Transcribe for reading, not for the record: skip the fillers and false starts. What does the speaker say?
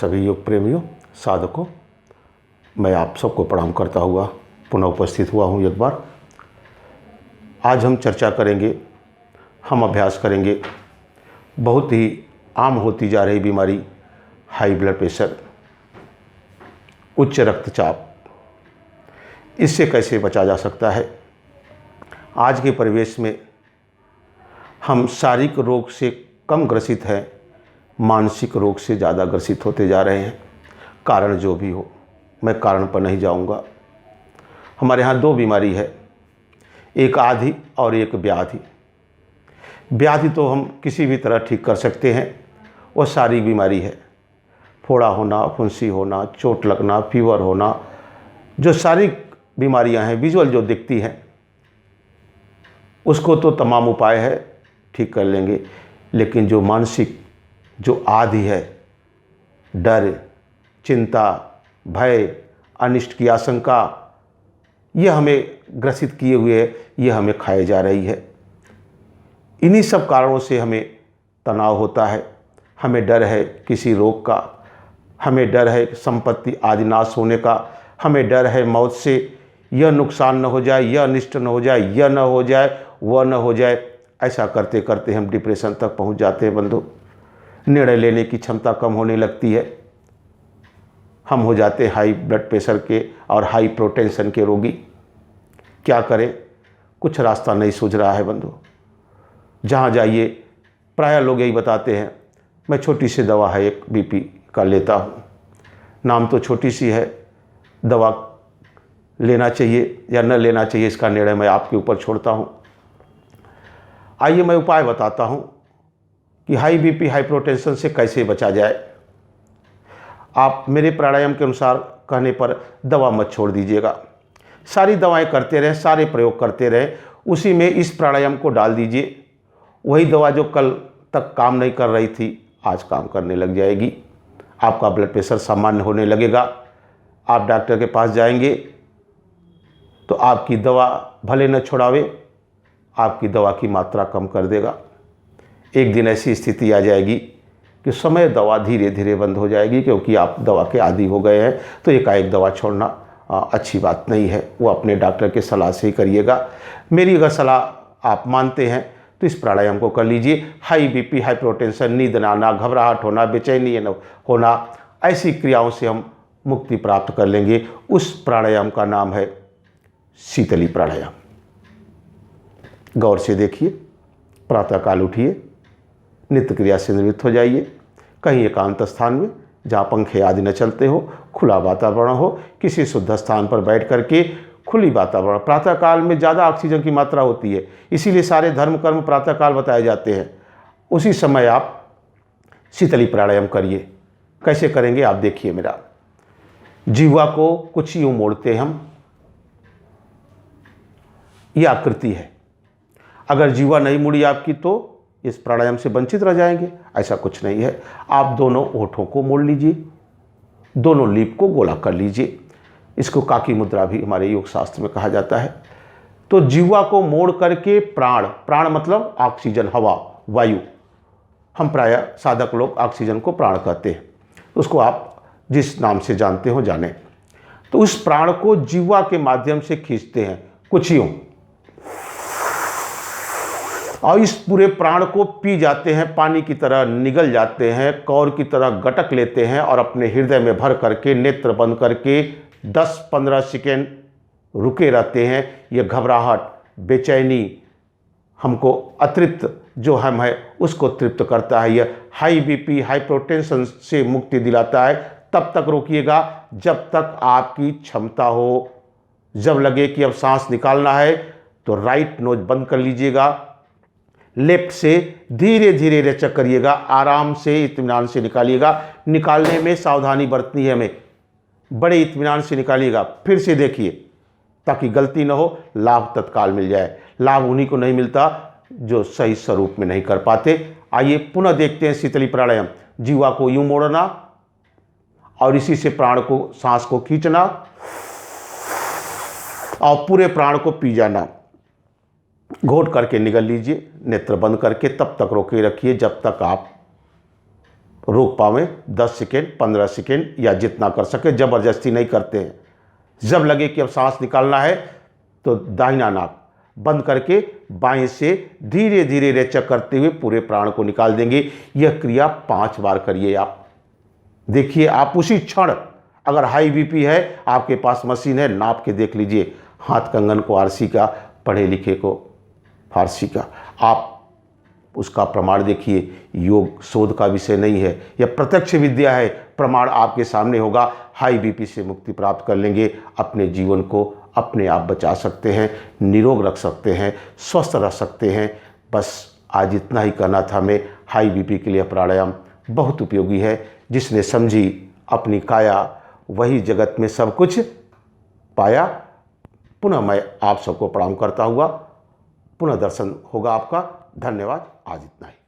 सभी योग प्रेमियों, साधकों, मैं आप सबको प्रणाम करता हुआ पुनः उपस्थित हुआ हूँ एक बार। आज हम चर्चा करेंगे, हम अभ्यास करेंगे बहुत ही आम होती जा रही बीमारी हाई ब्लड प्रेशर, उच्च रक्तचाप। इससे कैसे बचा जा सकता है। आज के परिवेश में हम शारीरिक रोग से कम ग्रसित हैं, मानसिक रोग से ज़्यादा ग्रसित होते जा रहे हैं। कारण जो भी हो, मैं कारण पर नहीं जाऊंगा। हमारे यहाँ दो बीमारी है, एक आधि और एक व्याधि। व्याधि तो हम किसी भी तरह ठीक कर सकते हैं, वह शारीरिक बीमारी है। फोड़ा होना, फुंसी होना, चोट लगना, फीवर होना, जो शारीरिक बीमारियां हैं, विजुअल जो दिखती हैं, उसको तो तमाम उपाय है, ठीक कर लेंगे। लेकिन जो मानसिक, जो आदि है, डर, चिंता, भय, अनिष्ट की आशंका, यह हमें ग्रसित किए हुए है, यह हमें खाए जा रही है। इन्हीं सब कारणों से हमें तनाव होता है। हमें डर है किसी रोग का, हमें डर है संपत्ति आदि नाश होने का, हमें डर है मौत से, यह नुकसान न हो जाए, यह अनिष्ट न हो जाए, यह न हो जाए, वह न हो जाए। ऐसा करते करते हम डिप्रेशन तक पहुंच जाते हैं बंधु। निर्णय लेने की क्षमता कम होने लगती है। हम हो जाते हैं हाई ब्लड प्रेशर के और हाई प्रोटेंशन के रोगी। क्या करें, कुछ रास्ता नहीं सूझ रहा है बंधु। जहाँ जाइए प्रायः लोग यही बताते हैं, मैं छोटी सी दवा है एक बीपी का लेता हूँ। नाम तो छोटी सी है, दवा लेना चाहिए या न लेना चाहिए इसका निर्णय मैं आपके ऊपर छोड़ता हूँ। आइए मैं उपाय बताता हूँ कि हाई बीपी, हाई प्रोटेंशन से कैसे बचा जाए। आप मेरे प्राणायाम के अनुसार कहने पर दवा मत छोड़ दीजिएगा। सारी दवाएं करते रहें, सारे प्रयोग करते रहें, उसी में इस प्राणायाम को डाल दीजिए। वही दवा जो कल तक काम नहीं कर रही थी, आज काम करने लग जाएगी। आपका ब्लड प्रेशर सामान्य होने लगेगा। आप डॉक्टर के पास जाएंगे तो आपकी दवा भले न छुड़ावे, आपकी दवा की मात्रा कम कर देगा। एक दिन ऐसी स्थिति आ जाएगी कि समय दवा धीरे धीरे बंद हो जाएगी, क्योंकि आप दवा के आदी हो गए हैं। तो एकाएक दवा छोड़ना अच्छी बात नहीं है, वो अपने डॉक्टर के सलाह से ही करिएगा। मेरी अगर सलाह आप मानते हैं तो इस प्राणायाम को कर लीजिए। हाई बीपी, हाई प्रोटेंशन, नींद न आना, घबराहट होना, बेचैनी होना, ऐसी क्रियाओं से हम मुक्ति प्राप्त कर लेंगे। उस प्राणायाम का नाम है शीतली प्राणायाम। गौर से देखिए, प्रातःकाल उठिए, नित्य क्रिया से निवृत्त हो जाइए, कहीं एकांत स्थान में जहाँ पंखे आदि न चलते हो, खुला वातावरण हो, किसी शुद्ध स्थान पर बैठ करके खुली वातावरण। प्रातःकाल में ज़्यादा ऑक्सीजन की मात्रा होती है, इसीलिए सारे धर्म कर्म प्रातःकाल बताए जाते हैं। उसी समय आप शीतली प्राणायाम करिए। कैसे करेंगे आप देखिए मेरा। जीवा को कुछ यूँ मोड़ते हम, यह आकृति है। अगर जीवा नहीं मुड़ी आपकी तो इस प्राणायाम से वंचित रह जाएंगे। ऐसा कुछ नहीं है। आप दोनों होठों को मोड़ लीजिए, दोनों लीप को गोला कर लीजिए। इसको काकी मुद्रा भी हमारे योग शास्त्र में कहा जाता है। तो जीवा को मोड़ करके प्राण, प्राण मतलब ऑक्सीजन, हवा, वायु। हम प्रायः साधक लोग ऑक्सीजन को प्राण कहते हैं, उसको आप जिस नाम से जानते हो जाने। तो उस प्राण को जीवा के माध्यम से खींचते हैं कुछ यूं, और इस पूरे प्राण को पी जाते हैं, पानी की तरह निगल जाते हैं, कौर की तरह गटक लेते हैं और अपने हृदय में भर करके नेत्र बंद करके 10-15 सेकेंड रुके रहते हैं। ये घबराहट, बेचैनी हमको अतृप्त जो हम है उसको तृप्त करता है। यह हाई बीपी, हाई प्रोटेंशन से मुक्ति दिलाता है। तब तक रोकिएगा जब तक आपकी क्षमता हो। जब लगे कि अब सांस निकालना है तो राइट नोज बंद कर लीजिएगा, लेफ्ट से धीरे धीरे रेचक करिएगा, आराम से इत्मीनान से निकालिएगा। निकालने में सावधानी बरतनी है हमें, बड़े इत्मीनान से निकालिएगा। फिर से देखिए ताकि गलती न हो, लाभ तत्काल मिल जाए। लाभ उन्हीं को नहीं मिलता जो सही स्वरूप में नहीं कर पाते। आइए पुनः देखते हैं शीतली प्राणायाम। जीवा को यूं मोड़ना और इसी से प्राण को, सांस को खींचना और पूरे प्राण को पी जाना। घोट करके निगल लीजिए, नेत्र बंद करके तब तक रोके रखिए जब तक आप रोक पावें। 10 सेकेंड, 15 सेकेंड या जितना कर सके, ज़बरदस्ती नहीं करते हैं। जब लगे कि अब सांस निकालना है तो दाहिना नाक बंद करके बाएं से धीरे धीरे रेचक करते हुए पूरे प्राण को निकाल देंगे। यह क्रिया 5 बार करिए। आप देखिए, आप उसी क्षण, अगर हाई बीपी है, आपके पास मशीन है, नाप के देख लीजिए हाथ कंगन को, आरसी का, पढ़े लिखे को फारसी का, आप उसका प्रमाण देखिए। योग शोध का विषय नहीं है, यह प्रत्यक्ष विद्या है। प्रमाण आपके सामने होगा। हाई बीपी से मुक्ति प्राप्त कर लेंगे। अपने जीवन को अपने आप बचा सकते हैं, निरोग रख सकते हैं, स्वस्थ रह सकते हैं। बस आज इतना ही कहना था हमें। हाई बीपी के लिए प्राणायाम बहुत उपयोगी है। जिसने समझी अपनी काया, वही जगत में सब कुछ पाया। पुनः मैं आप सबको प्रणाम करता हुआ पुनः दर्शन होगा आपका। धन्यवाद। आज इतना ही।